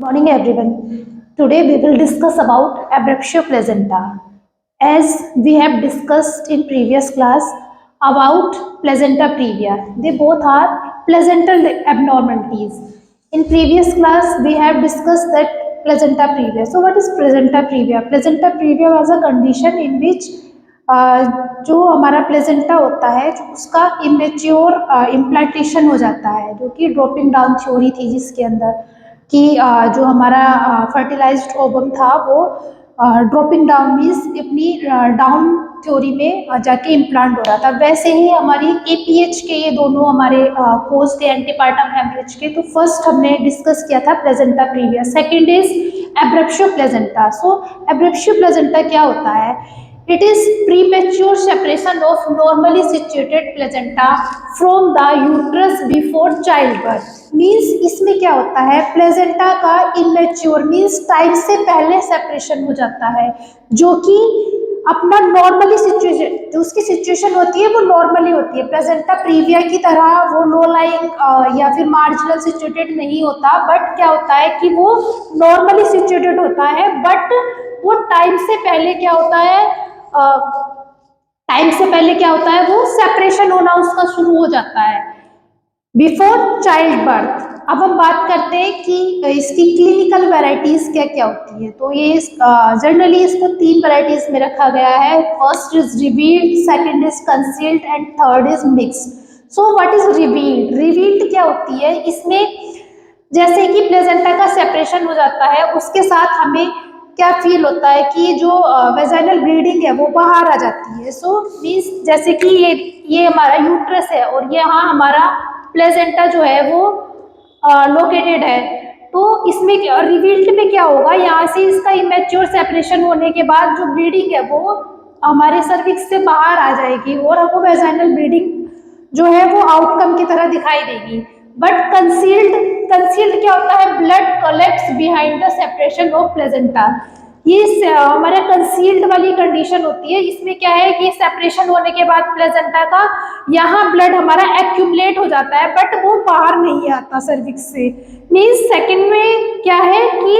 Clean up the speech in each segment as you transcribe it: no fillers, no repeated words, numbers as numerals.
Morning everyone. Today we will discuss about abruptio placenta. As we have discussed in previous class about placenta previa, they both are placental abnormalities. In previous class we have discussed that placenta previa. So what is placenta previa? Placenta previa was a condition in which जो हमारा placenta होता है जो उसका immature implantation हो जाता है, जो कि ड्रॉपिंग डाउन थ्योरी थी जिसके अंदर कि जो हमारा फर्टिलाइज्ड ओवम था वो ड्रॉपिंग डाउन मीन्स अपनी डाउन थ्योरी में जाके इम्प्लांट हो रहा था। वैसे ही हमारी एपीएच के ये दोनों हमारे कोर्स थे एंटीपार्टम हेमरेज के। तो फर्स्ट हमने डिस्कस किया था placenta previa, second is abruptio placenta. So abruptio placenta क्या होता है? It is premature separation of normally situated placenta from the uterus before childbirth. Means इसमें क्या होता है, प्लेजेंटा का इमेच्योर मीन्स टाइम से पहले सेपरेशन हो जाता है, जो कि अपना नॉर्मली सिचुएशन जो उसकी सिचुएशन होती है वो नॉर्मली होती है। प्लेजेंटा प्रीविया की तरह वो लो लाइंग या फिर मार्जिनल सिचुएटेड नहीं होता, बट क्या होता है कि वो नॉर्मली सिचुएटेड होता है, बट वो टाइम से पहले क्या होता है, वो सेपरेशन होना उसका शुरू हो जाता है बिफोर चाइल्ड बर्थ। अब हम बात करते हैं कि इसकी क्लिनिकल वैरायटीज क्या क्या होती है। तो ये जनरली इसको 3 वैरायटीज में रखा गया है। First is revealed, second is concealed and third is mixed. So what is revealed? Revealed क्या होती है? इसमें जैसे कि प्लेजेंटा का सेपरेशन हो जाता है, उसके साथ हमें क्या फील होता है कि जो वेजाइनल ब्लीडिंग है वो बाहर आ जाती है। सो मीन्स जैसे कि ये हमारा यूट्रस है और यहाँ हमारा प्लेजेंटा जो है वो लोकेटेड है। तो इसमें रिवील्ड में क्या होगा, यहाँ से इसका इमेच्योर सेपरेशन होने के बाद जो ब्लीडिंग है वो हमारे सर्विक्स से बाहर आ जाएगी और हमको वेजाइनल ब्लीडिंग जो है वो आउटकम की तरह दिखाई देगी। बट कंसील्ड क्या होता है? Blood collects behind the separation of placenta. ये हमारे कंसील्ड वाली कंडीशन होती है। इसमें क्या है कि सेपरेशन होने के बाद प्लेजेंटा का यहाँ ब्लड हमारा एक्यूमुलेट हो जाता है, बट वो बाहर नहीं आता सर्विक्स से। मीन्स सेकंड में क्या है कि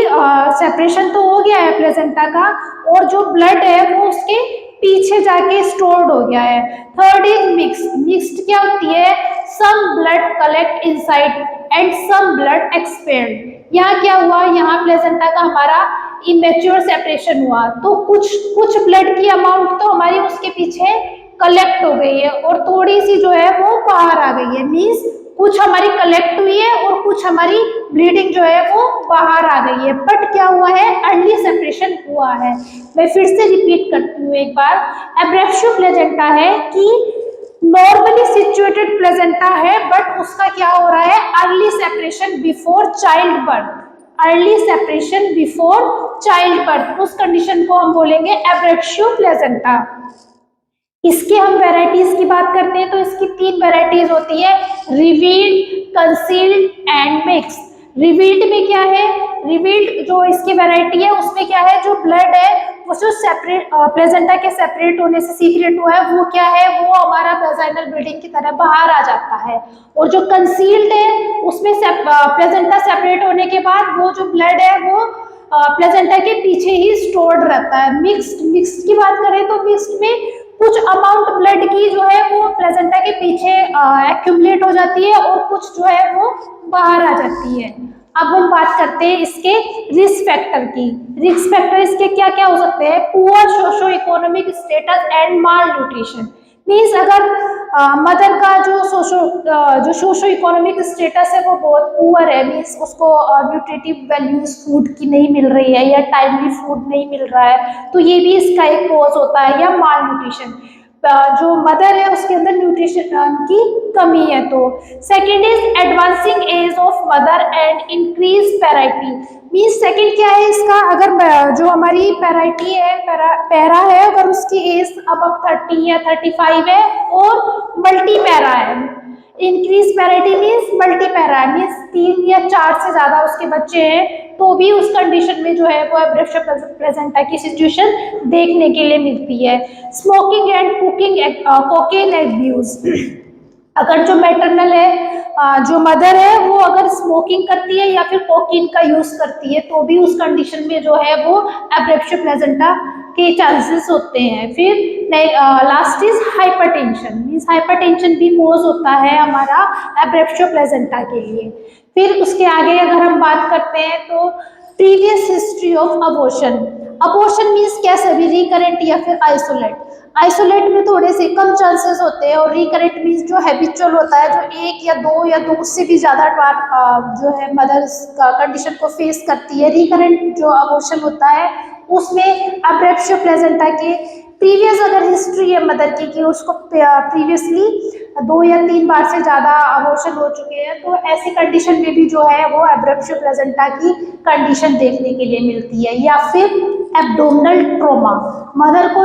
सेपरेशन तो हो गया है प्लेजेंटा का और जो ब्लड है वो उसके पीछे जाके स्टोर्ड हो गया है। Third is mixed. मिक्स्ड क्या होती है? Some blood collect inside and some blood expelled. यहाँ क्या हुआ, यहाँ प्लेजेंटा का हमारा इमेच्योर सेपरेशन हुआ तो कुछ ब्लड की अमाउंट तो हमारी उसके पीछे कलेक्ट हो गई है और थोड़ी सी जो है वो बाहर आ गई है। मीन्स कुछ हमारी कलेक्ट हुई है और कुछ हमारी ब्लीडिंग जो है वो बाहर आ गई है। बट क्या हुआ है? अर्ली सेपरेशन हुआ है। मैं फिर से रिपीट करती हूँ एक बार। एब्रप्शियो प्लेजेंटा है कि नॉर्मली सिचुएटेड प्लेजेंटा है, बट उसका क्या हो रहा है? Early separation before child birth. Early separation before child birth, उस कंडीशन को हम बोलेंगे एब्रप्शियो प्लेजेंटा। इसके हम वैरायटीज की बात करते हैं तो इसकी 3 वैरायटीज होती है, revealed, concealed and mixed. Revealed में क्या है? रिवील्ड जो इसकी वैरायटी है उसमें क्या है, जो ब्लड है वो जो सेपरेट प्लेजेंटा के सेपरेट होने से सीक्रेट हुआ है वो क्या है, वो हमारा वेजाइनल ब्लीडिंग की तरह बाहर आ जाता है। और जो कंसील्ड है उसमें प्लेजेंटा सेपरेट होने के बाद वो जो ब्लड है वो प्लेजेंटा के पीछे ही स्टोर्ड रहता है। मिक्स्ड की बात करें तो मिक्स्ड में कुछ अमाउंट ब्लड की जो है वो प्लेजेंटा के पीछे एक्यूमुलेट हो जाती है और कुछ जो है वो बाहर आ जाती है। अब हम बात करते हैं इसके रिस्क फैक्टर की। रिस्क फैक्टर इसके क्या क्या हो सकते हैं? Poor socio economic status and mall nutrition. Means अगर मदर का जो सोशो इकोनॉमिक स्टेटस है वो बहुत पुअर है, मीन्स उसको न्यूट्रिटिव वैल्यूज फूड की नहीं मिल रही है या टाइमली फूड नहीं मिल रहा है, तो ये भी इसका एक कॉज होता है। या माल न्यूट्रिशन, जो मदर है उसके अंदर न्यूट्रिशन की कमी है। तो second is advancing age of mother and increase parity. Means second क्या है इसका, अगर जो हमारी पैराइटी है पैरा है अगर उसकी एज अब 30 या 35 है और मल्टी पैरा है। Increase parity means multi para means 3 या 4 से ज्यादा उसके बच्चे हैं, तो भी उस कंडीशन में जो है वो एब्रप्शियो प्लेजेंटा की सिचुएशन देखने के लिए मिलती है। Smoking and cooking cocaine abuse. अगर जो मैटरनल है, जो मदर है वो अगर स्मोकिंग करती है या फिर कोकीन का यूज करती है तो भी उस कंडीशन में जो है वो एब्रेप्शन प्लेजेंटा के चांसेस होते हैं। फिर last is hypertension, means hypertension भी कोज होता है हमारा एब्रेप्शन प्लेजेंटा के लिए। फिर उसके आगे अगर हम बात करते हैं तो previous history of abortion. Abortion means क्या, सभी रिकरेंट या फिर आइसोलेट। आइसोलेट में थोड़े से कम चांसेस होते हैं और रिकरेंट मींस जो हैबिचुअल होता है, जो एक या दो उससे भी ज्यादा बार जो है मदर्स का कंडीशन को फेस करती है। रिकरेंट जो अबॉर्शन होता है उसमें एब्रेप्शन प्लेजेंटा के प्रीवियस अगर हिस्ट्री है मदर की कि उसको प्रीवियसली 2 या 3 बार से ज्यादा अबॉर्शन हो चुके हैं, तो ऐसी कंडीशन में भी जो है वो एब्रेप्शन प्लेजेंटा की कंडीशन देखने के लिए मिलती है। या फिर एब्डोमिनल ट्रोमा, मदर को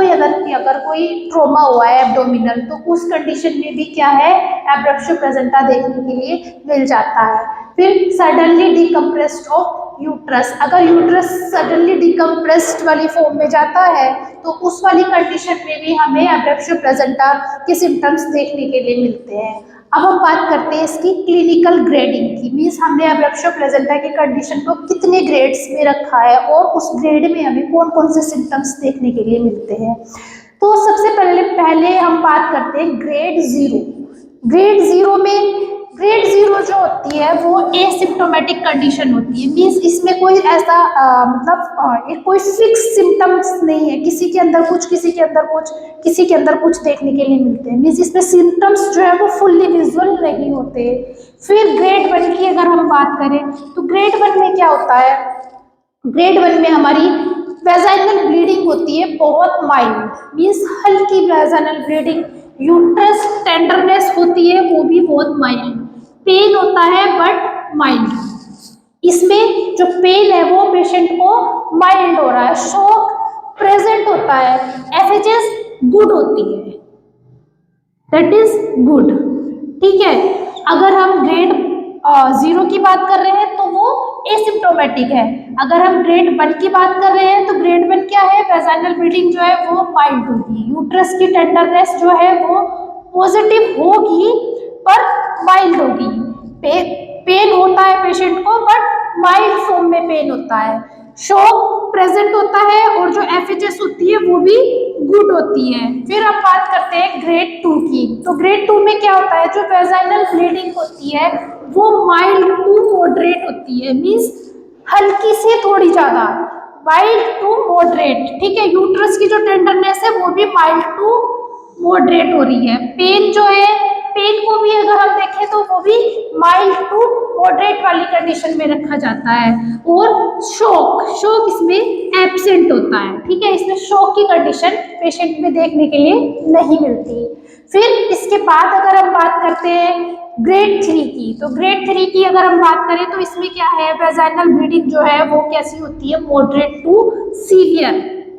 अगर कोई ट्रोमा हुआ है एब्डोमिनल, तो उस कंडीशन में भी क्या है, एब्रेप्शन प्लेजेंटा देखने के लिए मिल जाता है। फिर सडनली डिकम्प्रेस्ड ऑफ यूट्रस, अगर यूट्रस सडनली डिकम्प्रेस्ड वाली फॉर्म में जाता है तो उस वाली कंडीशन में भी हमें एब्रेप्शन प्लेजेंटा के सिम्टम्स देखने के लिए मिलते हैं। अब हम बात करते हैं इसकी क्लिनिकल ग्रेडिंग की, मीन्स हमने एब्रेप्शन प्लेजेंटा की कंडीशन को कितने ग्रेड्स में रखा है और उस ग्रेड में हमें कौन कौन से सिम्टम्स देखने के लिए मिलते हैं। तो सबसे पहले हम बात करते हैं ग्रेड 0। ग्रेड जीरो जो होती है वो एसिम्प्टोमेटिक कंडीशन होती है, मीन्स इसमें कोई ऐसा कोई फिक्स सिम्टम्स नहीं है, किसी के अंदर कुछ किसी के अंदर कुछ किसी के अंदर कुछ देखने के लिए मिलते हैं, मीन्स इसमें सिम्टम्स जो है वो फुल्ली विजुअल नहीं होते। फिर ग्रेड 1 की अगर हम बात करें तो ग्रेड 1 में क्या होता है, ग्रेड 1 में हमारी वेजाइनल ब्लीडिंग होती है बहुत माइल्ड, मीन्स हल्की वेजाइनल ब्लीडिंग। यूट्रस टेंडरनेस होती है वो भी बहुत माइल्ड, पेन होता है बट माइल्ड। इसमें जो पेन है वो पेशेंट को माइल्ड हो रहा है। शॉक प्रेजेंट होता है, एफएचएस गुड होती है, दैट इज गुड। ठीक है, अगर हम ग्रेड 0 की बात कर रहे हैं तो वो एसिम्प्टोमेटिक है। अगर हम ग्रेड 1 की बात कर रहे हैं तो ग्रेड 1 क्या है, वेजाइनल ब्लीडिंग जो है वो माइल्ड होगी, यूट्रस की टेंडरनेस जो है वो पॉजिटिव होगी पर माइल्ड होगी। पेन होता है पेशेंट को बट माइल्ड फॉर्म में पेन होता है। शॉक प्रेजेंट होता है और जो एफएचएस होती है वो भी गुड होती है। फिर हम बात करते हैं ग्रेड 2 की, तो ग्रेड 2 में क्या होता है, जो वेजाइनल ब्लीडिंग होती है वो माइल्ड टू मॉडरेट होती है, मींस हल्की से थोड़ी ज्यादा, माइल्ड टू मॉडरेट। ठीक है, यूट्रस की जो टेंडरनेस है वो भी माइल्ड टू मॉडरेट हो रही है। पेन जो है, पेन को भी अगर हम देखें तो वो भी माइल्ड टू मॉडरेट वाली कंडीशन में रखा जाता है। और शॉक इसमें एब्सेंट होता है। ठीक है, इसमें शॉक की कंडीशन पेशेंट में देखने के लिए नहीं मिलती। फिर इसके बाद अगर हम बात करते हैं ग्रेड 3 की, तो ग्रेड 3 की अगर हम बात करें तो इसमें क्या है, वेजाइनल ब्लीडिंग जो है वो कैसी होती है, moderate to severe,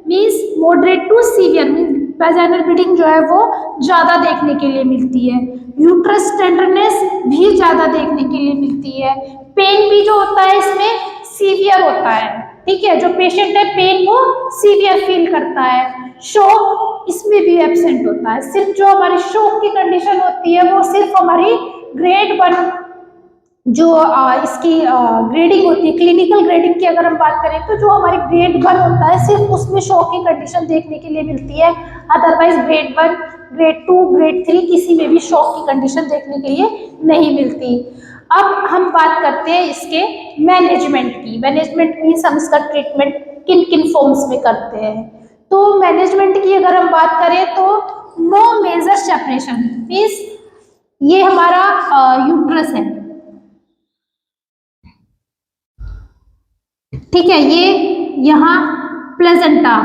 means moderate to severe means vaginal bleeding जो है वो ज्यादा देखने के लिए मिलती है। यूट्रस टेंडरनेस भी ज्यादा देखने के लिए मिलती है। पेन भी जो होता है इसमें सीवियर होता है। ठीक है, जो पेशेंट है पेन को सीवियर फील करता है। शॉक इसमें भी एब्सेंट होता है। सिर्फ जो हमारी शॉक की कंडीशन होती है वो सिर्फ हमारी ग्रेड 1 जो इसकी ग्रेडिंग होती है, क्लिनिकल ग्रेडिंग की अगर हम बात करें तो जो हमारी ग्रेड 1 होता है सिर्फ उसमें शॉक की कंडीशन देखने के लिए मिलती है। अदरवाइज ग्रेड 1, ग्रेड 2, ग्रेड 3 किसी में भी शॉक की कंडीशन देखने के लिए नहीं मिलती। अब हम बात करते हैं इसके मैनेजमेंट की। मैनेजमेंट मीन्स हम इसका ट्रीटमेंट किन किन फॉर्म्स में करते हैं। तो मैनेजमेंट की अगर हम बात करें तो नो मेजर सेपरेशन, मीन्स ये हमारा यूट्रस है। ठीक है, ये यहाँ प्लेजेंटा।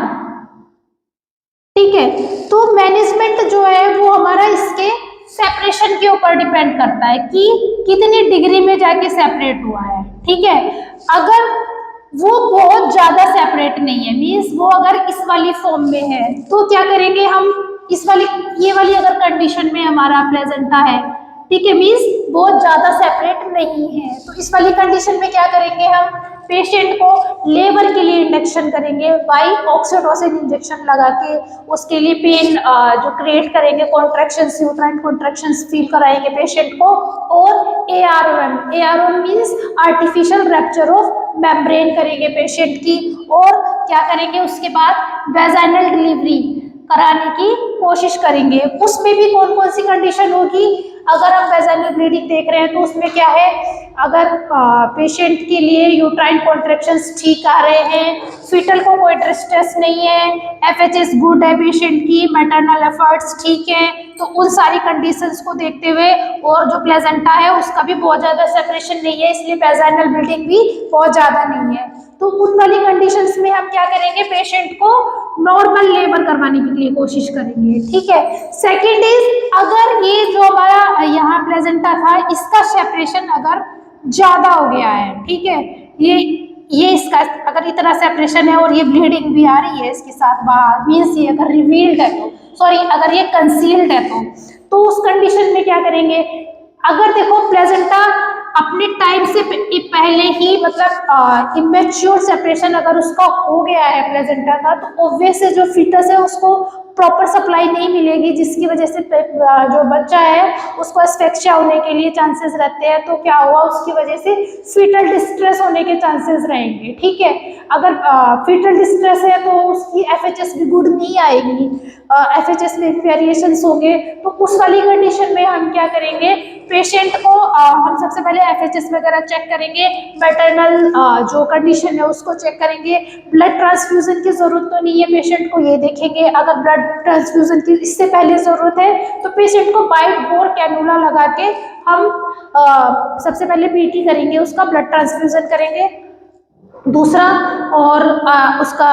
ठीक है, तो मैनेजमेंट जो है वो हमारा इसके सेपरेशन के ऊपर डिपेंड करता है कि कितनी डिग्री में जाके सेपरेट हुआ है। ठीक है, अगर वो बहुत ज्यादा सेपरेट नहीं है, मीन्स वो अगर इस वाली फॉर्म में है तो क्या करेंगे हम, इस वाली ये वाली अगर कंडीशन में हमारा प्लेजेंटा है, ठीक है, मीन्स बहुत ज्यादा सेपरेट नहीं है, तो इस वाली कंडीशन में क्या करेंगे हम, पेशेंट को लेबर के लिए इंजेक्शन करेंगे बाई ऑक्सीटोसिन इंजेक्शन लगा के, उसके लिए पेन जो क्रिएट करेंगे, कॉन्ट्रैक्शंस, यूट्राइन कॉन्ट्रैक्शंस फील कराएंगे पेशेंट को। और AROM means artificial rapture of membrane करेंगे पेशेंट की। और क्या करेंगे उसके बाद वेजाइनल डिलीवरी कराने की कोशिश करेंगे। उसमें भी कौन कौन सी कंडीशन होगी, अगर हम वेजाइनल ब्लीडिंग देख रहे हैं तो उसमें क्या है, अगर पेशेंट के लिए यूट्राइन कॉन्ट्रैक्शंस ठीक आ रहे हैं, फीटल को कोई डिस्ट्रेस नहीं है, FHS गुड है पेशेंट की, मैटरनल एफर्ट्स ठीक है, तो उन सारी कंडीशंस को देखते हुए, और जो प्लेजेंटा है उसका भी बहुत ज़्यादा सेपरेशन नहीं है, इसलिए वेजाइनल ब्लीडिंग भी बहुत ज़्यादा नहीं है, तो उन वाली कंडीशंस में हम क्या करेंगे, पेशेंट को नॉर्मल लेबर करवाने के लिए कोशिश करेंगे। ठीक है। सेकेंड इज, अगर ये जो हमारा यहाँ प्लेजेंटा था इसका सेपरेशन अगर ज्यादा हो गया है, ठीक है, ये इसका अगर इतना सेपरेशन है और ये ब्लीडिंग भी आ रही है इसके साथ बाहर, मीन्स ये अगर रिवील्ड है तो, सॉरी अगर ये कंसील्ड है तो उस कंडीशन में क्या करेंगे, अगर देखो प्लेजेंटा अपने टाइम से पहले ही मतलब इमेच्योर सेपरेशन अगर उसका हो गया है प्लेजेंटा का, तो ऑब्वियस है जो फीटस है उसको प्रॉपर सप्लाई नहीं मिलेगी, जिसकी वजह से जो बच्चा है उसको एस्फिक्सिया होने के लिए चांसेस रहते हैं। तो क्या हुआ, उसकी वजह से फीटल डिस्ट्रेस होने के चांसेस रहेंगे। ठीक है। अगर फीटल डिस्ट्रेस है तो उसकी FHS भी गुड नहीं आएगी, FHS में वेरिएशंस होंगे, तो उस वाली कंडीशन में हम क्या करेंगे, पेशेंट को हम सबसे पहले FHS वगैरह चेक करेंगे, मैटरनल जो कंडीशन है उसको चेक करेंगे, ब्लड ट्रांसफ्यूजन की जरूरत तो नहीं है पेशेंट को, ये देखेंगे। अगर ब्लड ट्रांसफ्यूजन की इससे पहले जरूरत है तो पेशेंट को बाइट बोर कैनुला लगा के हम सबसे पहले PT करेंगे, उसका ब्लड ट्रांसफ्यूजन करेंगे, दूसरा और उसका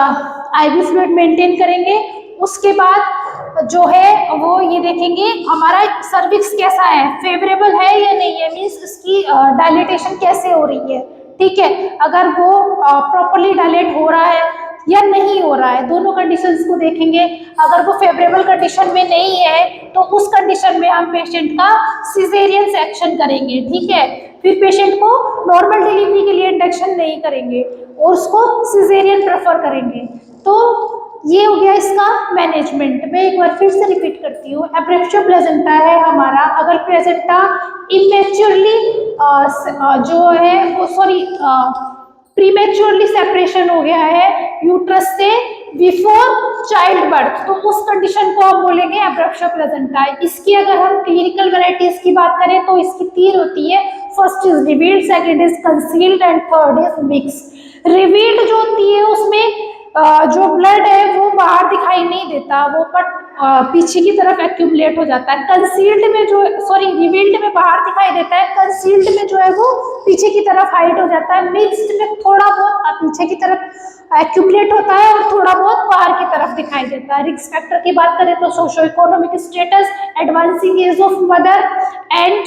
IV फ्लूइड मेंटेन करेंगे। उसके बाद जो है वो ये देखेंगे हमारा सर्विक्स कैसा है, फेवरेबल है या नहीं है, मीन्स इसकी डायलेटेशन कैसे हो रही है। ठीक है। अगर वो प्रॉपरली डायलेट हो रहा है या नहीं हो रहा है, दोनों कंडीशंस को देखेंगे। अगर वो फेवरेबल कंडीशन में नहीं है तो उस कंडीशन में हम पेशेंट का सिजेरियन सेक्शन करेंगे। ठीक है। फिर पेशेंट को नॉर्मल डिलीवरी के लिए इंडक्शन नहीं करेंगे और उसको सिजेरियन प्रेफर करेंगे। तो ये हो गया इसका मैनेजमेंट। मैं एक बार फिर से रिपीट करती हूँ, एब्रेप्शन प्लेजेंटा है हमारा, अगर प्लेजेंटा इमेच्योरली जो है वो प्रीमेच्योरली सेपरेशन हो गया है यूट्रस से बिफोर चाइल्ड बर्थ, तो उस कंडीशन को हम बोलेंगे एब्रेप्शन प्लेजेंटा। इसकी अगर हम क्लिनिकल वैरायटीज की बात करें तो इसकी 3 होती है, first is revealed, second is concealed and third is mix. Revealed जो होती है उसमें जो ब्लड है वो बाहर दिखाई नहीं देता, वो बट पीछे की तरफ एक्यूमुलेट हो जाता है। कंसील्ड में जो रिवील्ड में बाहर दिखाई देता है, कंसील्ड में जो है वो पीछे की तरफ हाइड हो जाता है, मिक्स्ड में थोड़ा बहुत पीछे की तरफ एक्यूमुलेट होता है और थोड़ा बहुत बाहर की तरफ दिखाई देता है। रिस्क फैक्टर की बात करें तो socio economic status, advancing age of mother and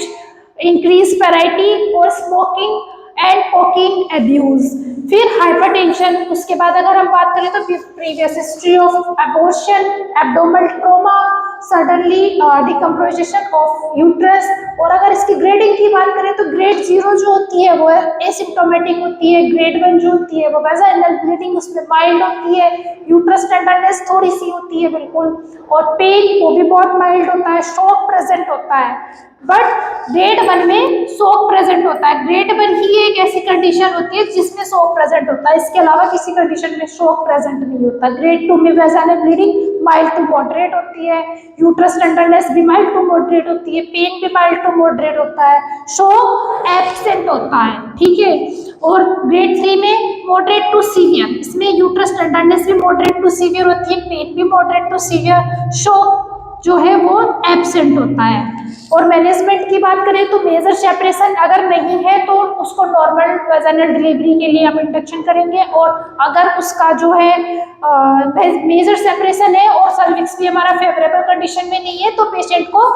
increase parity और स्मोकिंग एंड कोकीन एब्यूज। फिर हाइपरटेंशन, उसके बाद अगर हम बात करें तो previous history of abortion, abdominal trauma, suddenly decomposition of uterus. और अगर इसकी ग्रेडिंग की बात करें तो ग्रेड 0 जो होती है वो एसिम्प्टोमेटिक होती है, ग्रेड 1 जो होती है वो वेजाइनल ब्लीडिंग उसमें माइल्ड होती है, यूट्रस टेंडरनेस थोड़ी सी होती है बिल्कुल, और पेन वो भी बहुत माइल्ड होता है, शॉक प्रेजेंट होता है। बट ग्रेड 1 में शॉक प्रेजेंट होता है, ग्रेड 1 ही एक ऐसी कंडीशन होती है जिसमें शॉक प्रेजेंट होता है, इसके अलावा किसी कंडीशन में शॉक प्रेजेंट नहीं होता। ग्रेड 2 में vaginal bleeding mild to moderate होती है, यूट्रस टेंडरनेस भी माइल्ड टू मॉडरेट होती है, पेन भी माइल्ड टू मॉडरेट होता है, शॉक एब्सेंट होता है। ठीक है। और ग्रेड 3 में मॉडरेट टू सीवियर, इसमें यूट्रस टेंडरनेस भी मॉडरेट टू सीवियर होती है, पेन भी मॉडरेट टू सीवियर, शॉक जो है वो एब्सेंट होता है। और मैनेजमेंट की बात करें तो मेजर सेपरेशन अगर नहीं है तो उसको नॉर्मल वेजाइनल डिलीवरी के लिए हम इंडक्शन करेंगे, और अगर उसका जो है मेजर सेपरेशन है और सर्विक्स भी हमारा फेवरेबल कंडीशन में नहीं है तो पेशेंट को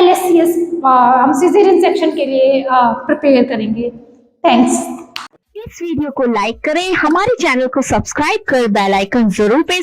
LSCS हम सिजेरियन सेक्शन के लिए प्रिपेयर करेंगे। थैंक्स। इस वीडियो को लाइक करें, हमारे चैनल को सब्सक्राइब कर बेल आइकन जरूर प्रेस